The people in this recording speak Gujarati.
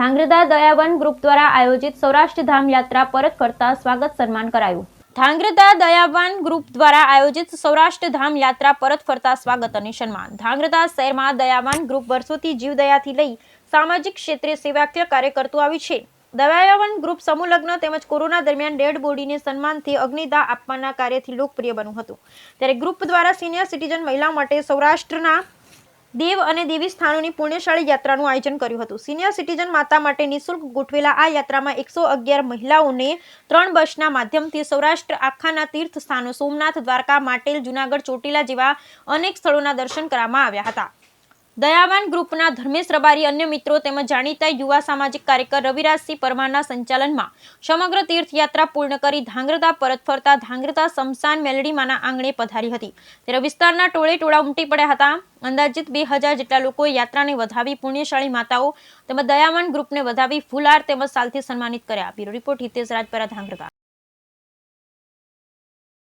ધાંગ્રધા દયાવન ગ્રુપ દ્વારા આયોજિત સૌરાષ્ટ્ર ધામ યાત્રા પરત ફરતા સ્વાગત સન્માન કરાયું। ધાંગ્રધા દયાવન ગ્રુપ દ્વારા આયોજિત સૌરાષ્ટ્ર ધામ યાત્રા પરત ફરતા સ્વાગત અને સન્માન। ધાંગ્રધા શહેરમાં દયાવન ગ્રુપ વર્ષોથી જીવદયાથી લઈ સામાજિક ક્ષેત્રે સેવાકીય કાર્ય કરતું આવ્યું છે। દયાવન ગ્રુપ સમૂહ લગ્ન તેમજ કોરોના દરમિયાન ડેડ બોડીને સન્માનથી અગ્નિદાહ આપવાના કાર્યથી લોકપ્રિય બન્યું હતું। ત્યારે ગ્રુપ દ્વારા સિનિયર સિટીઝન મહિલાઓ માટે સૌરાષ્ટ્રના દેવ અને દેવી સ્થાનોની પુણ્યશાળી યાત્રાનું આયોજન કર્યું હતું। સિનિયર સિટીઝન માતા માટે નિઃશુલ્ક ગોઠવેલા આ યાત્રામાં 111 મહિલાઓને 3 બસના માધ્યમથી સૌરાષ્ટ્ર આખાના તીર્થ સ્થાનો સોમનાથ, દ્વારકા, માટેલ, જુનાગઢ, ચોટીલા જેવા અનેક સ્થળોના દર્શન કરવામાં આવ્યા હતા। દયાવન ગ્રુપના ધર્મેશ રબારી, અન્ય મિત્રો તેમજ જાણીતા યુવા સામાજિક કાર્યકર રવિરાજસિંહ પરમારના સંચાલનમાં સમગ્ર તીર્થયાત્રા પૂર્ણ કરી ધાંગ્રધા પરત ફરતા ધાંગ્રધા શમશાન મેલડીમાના આંગણે પધારી હતી। ત્યારે વિસ્તારના ટોળે ટોળા ઉમટી પડ્યા હતા। અંદાજિત 2000 જેટલા લોકોએ યાત્રાને વધાવી પુણ્યશાળી માતાઓ તેમજ દયાવન ગ્રુપને વધાવી ફૂલહાર તેમજ શાલથી સન્માનિત કર્યા। Bureau report Hitesh Rajpara, Dhrangadhra.